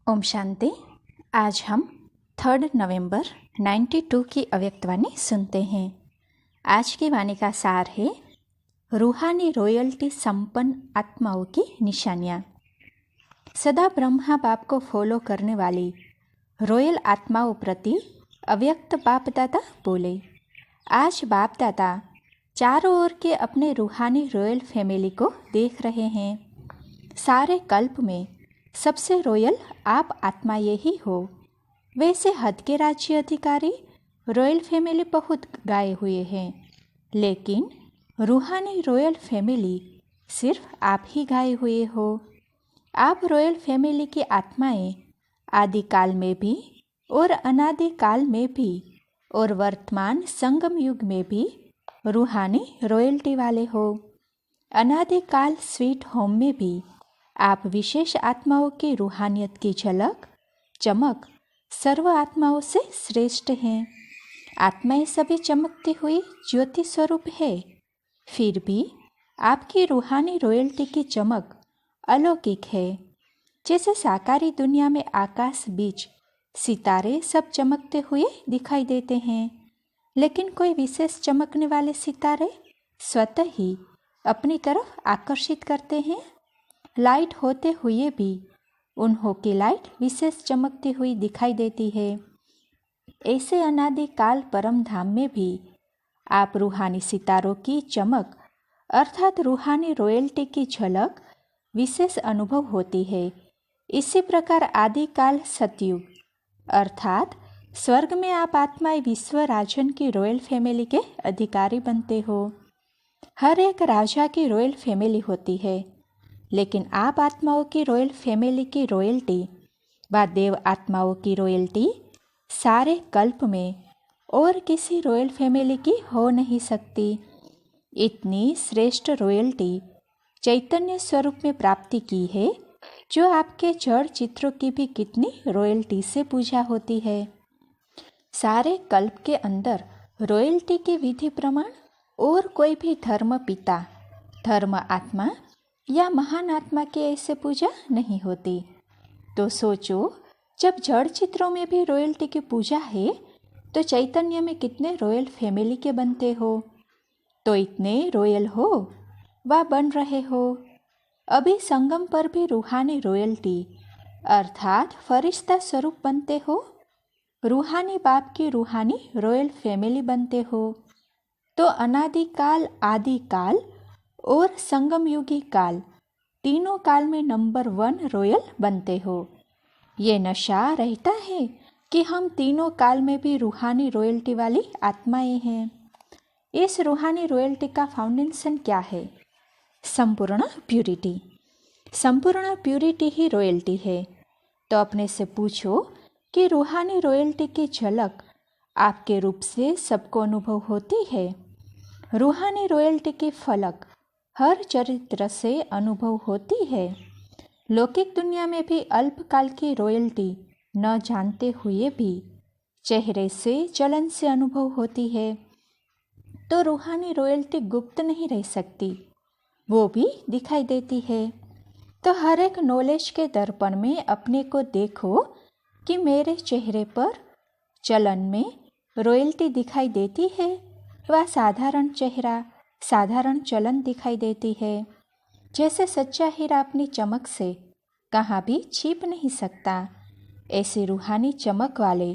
ओम शांति। आज हम 3 नवंबर 92 की अव्यक्तवाणी सुनते हैं। आज की वाणी का सार है रूहानी रॉयल्टी संपन्न आत्माओं की निशानियाँ। सदा ब्रह्मा बाप को फॉलो करने वाली रॉयल आत्माओं प्रति अव्यक्त बाप दादा बोले। आज बाप दादा चारों ओर के अपने रूहानी रॉयल फैमिली को देख रहे हैं। सारे कल्प में सबसे रॉयल आप आत्माएं ही हो। वैसे हद के राज्य अधिकारी रॉयल फैमिली बहुत गाए हुए हैं, लेकिन रूहानी रॉयल फैमिली सिर्फ आप ही गाए हुए हो। आप रॉयल फैमिली की आत्माएं आदि काल में भी और अनादि काल में भी और वर्तमान संगम युग में भी रूहानी रॉयल्टी वाले हो। अनादि काल स्वीट होम में भी आप विशेष आत्माओं की रूहानियत की झलक चमक सर्व आत्माओं से श्रेष्ठ हैं। आत्माएं सभी चमकती हुई ज्योति स्वरूप है, फिर भी आपकी रूहानी रॉयल्टी की चमक अलौकिक है। जैसे साकारी दुनिया में आकाश बीच सितारे सब चमकते हुए दिखाई देते हैं, लेकिन कोई विशेष चमकने वाले सितारे स्वतः ही अपनी तरफ आकर्षित करते हैं। लाइट होते हुए भी उन्हों की लाइट विशेष चमकती हुई दिखाई देती है। ऐसे अनादि काल परम धाम में भी आप रूहानी सितारों की चमक अर्थात रूहानी रॉयल्टी की झलक विशेष अनुभव होती है। इसी प्रकार आदि काल सतयुग अर्थात स्वर्ग में आप आत्माएं विश्व राजन की रॉयल फैमिली के अधिकारी बनते हो। हर एक राजा की रॉयल फैमिली होती है, लेकिन आप आत्माओं की रॉयल फैमिली की रॉयल्टी व देव आत्माओं की रॉयल्टी सारे कल्प में और किसी रॉयल फैमिली की हो नहीं सकती। इतनी श्रेष्ठ रॉयल्टी चैतन्य स्वरूप में प्राप्ति की है, जो आपके जड़ चित्रों की भी कितनी रॉयल्टी से पूजा होती है। सारे कल्प के अंदर रॉयल्टी की विधि प्रमाण और कोई भी धर्म पिता, धर्म आत्मा या महान आत्मा की ऐसे पूजा नहीं होती। तो सोचो, जब जड़ चित्रों में भी रॉयल्टी की पूजा है, तो चैतन्य में कितने रॉयल फैमिली के बनते हो। तो इतने रॉयल हो व बन रहे हो। अभी संगम पर भी रूहानी रॉयल्टी अर्थात फरिश्ता स्वरूप बनते हो। रूहानी बाप की रूहानी रॉयल फैमिली बनते हो। तो अनादि काल, आदि काल और संगम युगी काल तीनों काल में नंबर 1 रॉयल बनते हो। ये नशा रहता है कि हम तीनों काल में भी रूहानी रॉयल्टी वाली आत्माएं हैं। इस रूहानी रॉयल्टी का फाउंडेशन क्या है? संपूर्ण प्यूरिटी। संपूर्ण प्यूरिटी ही रॉयल्टी है। तो अपने से पूछो कि रूहानी रॉयल्टी की झलक आपके रूप से सबको अनुभव होती है? रूहानी रॉयल्टी की फलक हर चरित्र से अनुभव होती है। लौकिक दुनिया में भी अल्पकाल की रॉयल्टी न जानते हुए भी चेहरे से, चलन से अनुभव होती है। तो रूहानी रॉयल्टी गुप्त नहीं रह सकती, वो भी दिखाई देती है। तो हर एक नॉलेज के दर्पण में अपने को देखो कि मेरे चेहरे पर, चलन में रॉयल्टी दिखाई देती है व साधारण चेहरा, साधारण चलन दिखाई देती है। जैसे सच्चा हीरा अपनी चमक से कहाँ भी छिप नहीं सकता, ऐसे रूहानी चमक वाले,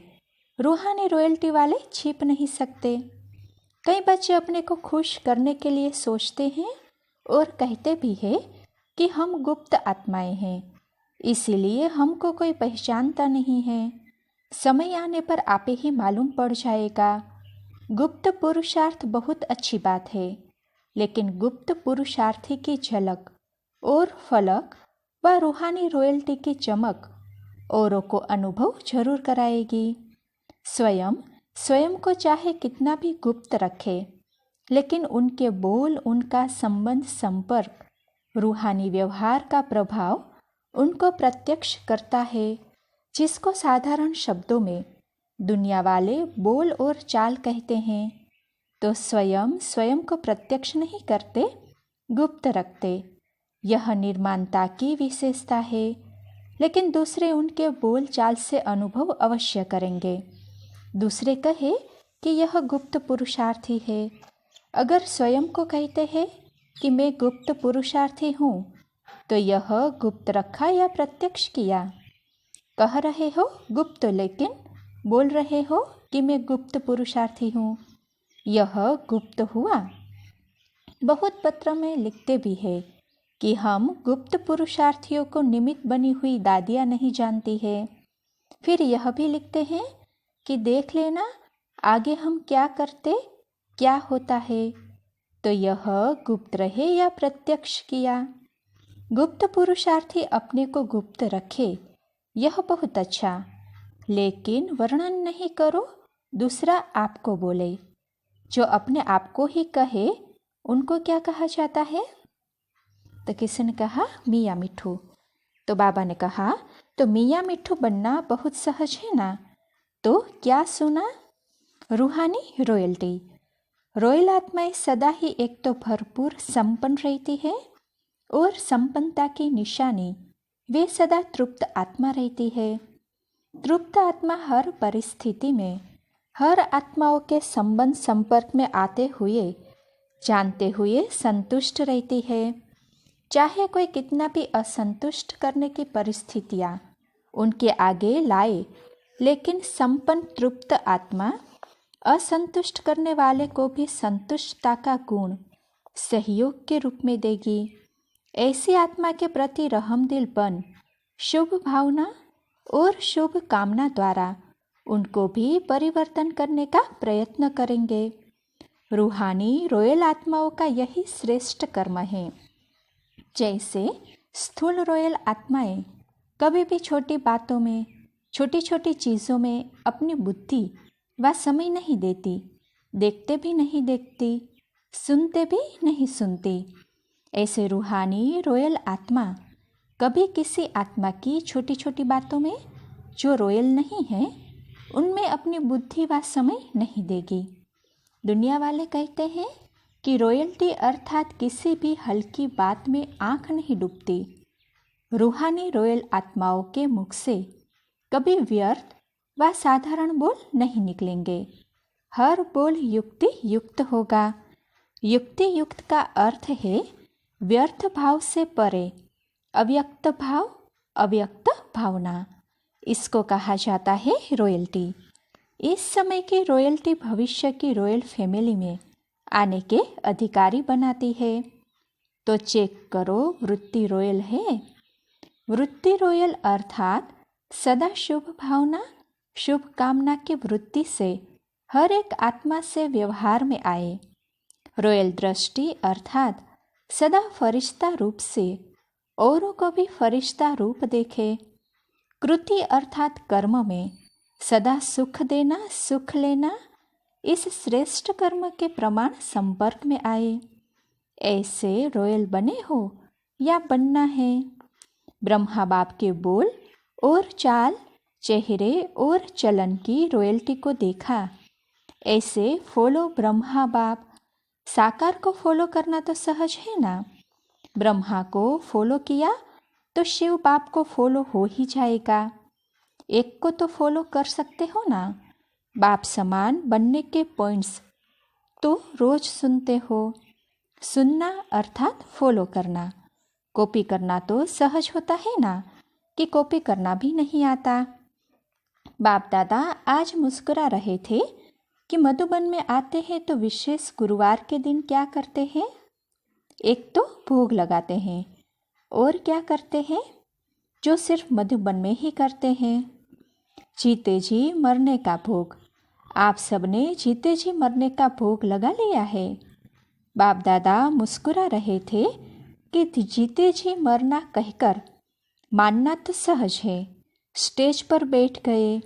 रूहानी रॉयल्टी वाले छिप नहीं सकते। कई बच्चे अपने को खुश करने के लिए सोचते हैं और कहते भी हैं कि हम गुप्त आत्माएं हैं, इसीलिए हमको कोई पहचानता नहीं है। समय आने पर आपे ही मालूम पड़ जाएगा। गुप्त पुरुषार्थ बहुत अच्छी बात है, लेकिन गुप्त पुरुषार्थी की झलक और फलक व रूहानी रॉयल्टी की चमक औरों को अनुभव जरूर कराएगी। स्वयं को चाहे कितना भी गुप्त रखे, लेकिन उनके बोल, उनका संबंध, संपर्क, रूहानी व्यवहार का प्रभाव उनको प्रत्यक्ष करता है, जिसको साधारण शब्दों में दुनिया वाले बोल और चाल कहते हैं। तो स्वयं को प्रत्यक्ष नहीं करते, गुप्त रखते। यह निर्माणता की विशेषता है, लेकिन दूसरे उनके बोल चाल से अनुभव अवश्य करेंगे। दूसरे कहे कि यह गुप्त पुरुषार्थी है। अगर स्वयं को कहते हैं कि मैं गुप्त पुरुषार्थी हूँ, तो यह गुप्त रखा या प्रत्यक्ष किया? कह रहे हो गुप्त, लेकिन बोल रहे हो कि मैं गुप्त पुरुषार्थी हूँ, यह गुप्त हुआ। बहुत पत्र में लिखते भी है कि हम गुप्त पुरुषार्थियों को निमित्त बनी हुई दादियाँ नहीं जानती है। फिर यह भी लिखते हैं कि देख लेना आगे हम क्या करते, क्या होता है। तो यह गुप्त रहे या प्रत्यक्ष किया? गुप्त पुरुषार्थी अपने को गुप्त रखे, यह बहुत अच्छा, लेकिन वर्णन नहीं करो, दूसरा आपको बोले। जो अपने आप को ही कहे उनको क्या कहा जाता है? तो किसी ने कहा मियाँ मिट्ठू। तो बाबा ने कहा तो मियाँ मिट्ठू बनना बहुत सहज है ना। तो क्या सुना? रूहानी रॉयल्टी। रॉयल आत्माएं सदा ही एक तो भरपूर संपन्न रहती है, और संपन्नता की निशानी वे सदा तृप्त आत्मा रहती है। तृप्त आत्मा हर परिस्थिति में हर आत्माओं के संबंध संपर्क में आते हुए जानते हुए संतुष्ट रहती है। चाहे कोई कितना भी असंतुष्ट करने की परिस्थितियाँ उनके आगे लाए, लेकिन संपन्न तृप्त आत्मा असंतुष्ट करने वाले को भी संतुष्टता का गुण सहयोग के रूप में देगी। ऐसी आत्मा के प्रति रहमदिलपन, शुभ भावना और शुभ कामना द्वारा उनको भी परिवर्तन करने का प्रयत्न करेंगे। रूहानी रॉयल आत्माओं का यही श्रेष्ठ कर्म है। जैसे स्थूल रॉयल आत्माएं कभी भी छोटी बातों में, छोटी छोटी चीज़ों में अपनी बुद्धि व समय नहीं देती, देखते भी नहीं देखती, सुनते भी नहीं सुनती। ऐसे रूहानी रॉयल आत्मा कभी किसी आत्मा की छोटी छोटी बातों में जो रॉयल नहीं है उनमें अपनी बुद्धि व समय नहीं देगी। दुनिया वाले कहते हैं कि रॉयल्टी अर्थात किसी भी हल्की बात में आंख नहीं डूबती। रूहानी रॉयल आत्माओं के मुख से कभी व्यर्थ व साधारण बोल नहीं निकलेंगे। हर बोल युक्ति युक्त होगा। युक्ति युक्त का अर्थ है व्यर्थ भाव से परे, अव्यक्त भाव, अव्यक्त भावना। इसको कहा जाता है रॉयल्टी। इस समय की रॉयल्टी भविष्य की रॉयल फैमिली में आने के अधिकारी बनाती है। तो चेक करो, वृत्ति रॉयल है। वृत्ति रॉयल अर्थात सदा शुभ भावना, शुभ कामना की वृत्ति से हर एक आत्मा से व्यवहार में आए। रॉयल दृष्टि अर्थात सदा फरिश्ता रूप से औरों को भी फरिश्ता रूप देखे। कृति अर्थात कर्म में सदा सुख देना, सुख लेना, इस श्रेष्ठ कर्म के प्रमाण संपर्क में आए। ऐसे रॉयल बने हो या बनना है। ब्रह्मा बाप के बोल और चाल, चेहरे और चलन की रॉयल्टी को देखा। ऐसे फॉलो ब्रह्मा बाप। साकार को फॉलो करना तो सहज है ना। ब्रह्मा को फॉलो किया तो शिव बाप को फॉलो हो ही जाएगा। एक को तो फॉलो कर सकते हो ना। बाप समान बनने के पॉइंट्स तो रोज सुनते हो। सुनना अर्थात फॉलो करना। कॉपी करना तो सहज होता है ना, कि कॉपी करना भी नहीं आता। बाप दादा आज मुस्कुरा रहे थे कि मधुबन में आते हैं तो विशेष गुरुवार के दिन क्या करते हैं? एक तो भोग लगाते हैं, और क्या करते हैं जो सिर्फ मधुबन में ही करते हैं? जीते जी मरने का भोग। आप सबने जीते जी मरने का भोग लगा लिया है। बाप दादा मुस्कुरा रहे थे कि जीते जी मरना कहकर मानना तो सहज है। स्टेज पर बैठ गए,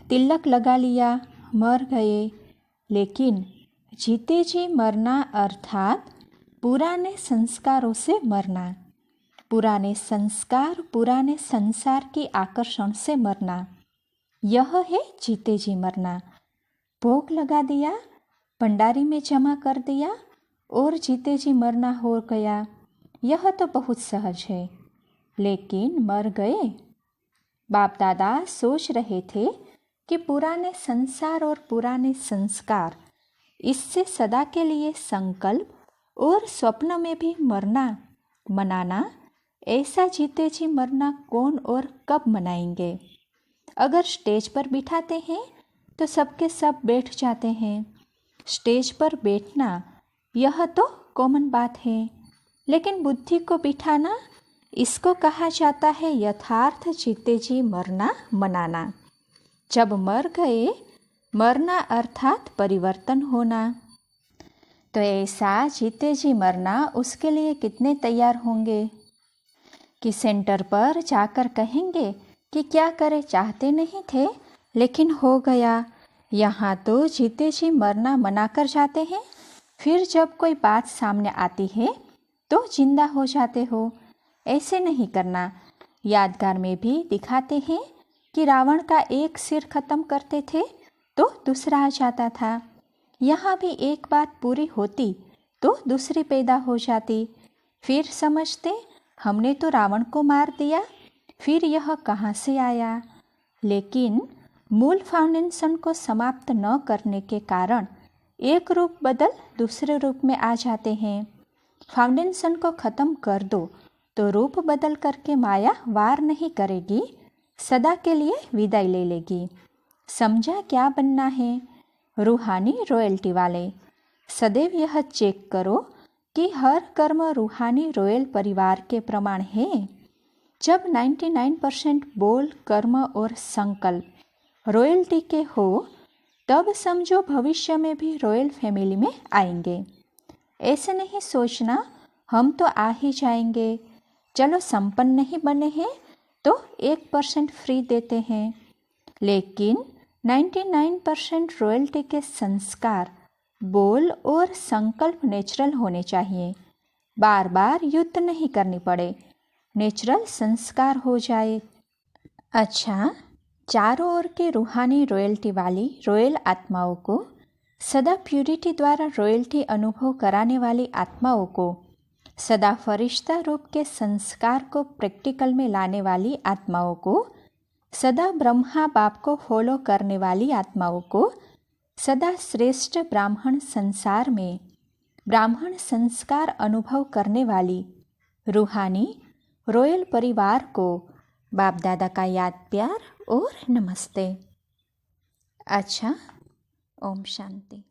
तिलक लगा लिया, मर गए। लेकिन जीते जी मरना अर्थात पुराने संस्कारों से मरना, पुराने संस्कार, पुराने संसार के आकर्षण से मरना, यह है जीते जी मरना। भोग लगा दिया, भंडारी में जमा कर दिया और जीते जी मरना हो गया, यह तो बहुत सहज है। लेकिन मर गए बाप दादा सोच रहे थे कि पुराने संसार और पुराने संस्कार, इससे सदा के लिए संकल्प और स्वप्न में भी मरना मनाना, ऐसा जीते जी मरना कौन और कब मनाएंगे। अगर स्टेज पर बिठाते हैं तो सबके सब बैठ जाते हैं। स्टेज पर बैठना यह तो कॉमन बात है, लेकिन बुद्धि को बिठाना, इसको कहा जाता है यथार्थ जीते जी मरना मनाना। जब मर गए, मरना अर्थात परिवर्तन होना। तो ऐसा जीते जी मरना, उसके लिए कितने तैयार होंगे कि सेंटर पर जाकर कहेंगे कि क्या करें, चाहते नहीं थे लेकिन हो गया। यहाँ तो जीते जी मरना मनाकर जाते हैं, फिर जब कोई बात सामने आती है तो जिंदा हो जाते हो। ऐसे नहीं करना। यादगार में भी दिखाते हैं कि रावण का एक सिर खत्म करते थे तो दूसरा आ जाता था। यहाँ भी एक बात पूरी होती तो दूसरी पैदा हो जाती। फिर समझते हमने तो रावण को मार दिया, फिर यह कहाँ से आया। लेकिन मूल फाउंडेशन को समाप्त न करने के कारण एक रूप बदल दूसरे रूप में आ जाते हैं। फाउंडेशन को खत्म कर दो तो रूप बदल करके माया वार नहीं करेगी, सदा के लिए विदाई ले लेगी। समझा क्या बनना है? रूहानी रॉयल्टी वाले। सदैव यह चेक करो कि हर कर्म रूहानी रॉयल परिवार के प्रमाण है। जब 99% बोल, कर्म और संकल्प रॉयल्टी के हो, तब समझो भविष्य में भी रॉयल फैमिली में आएंगे। ऐसे नहीं सोचना हम तो आ ही जाएंगे, चलो संपन्न नहीं बने हैं तो 1% फ्री देते हैं। लेकिन 99% रॉयल्टी के संस्कार, बोल और संकल्प नेचुरल होने चाहिए। बार बार युद्ध नहीं करनी पड़े, नेचुरल संस्कार हो जाए। अच्छा, चारों ओर के रूहानी रॉयल्टी वाली रॉयल आत्माओं को, सदा प्यूरिटी द्वारा रॉयल्टी अनुभव कराने वाली आत्माओं को, सदा फरिश्ता रूप के संस्कार को प्रैक्टिकल में लाने वाली आत्माओं को, सदा ब्रह्मा बाप को फॉलो करने वाली आत्माओं को, सदा श्रेष्ठ ब्राह्मण संसार में ब्राह्मण संस्कार अनुभव करने वाली रूहानी रॉयल परिवार को बाप दादा का याद प्यार और नमस्ते। अच्छा, ओम शांति।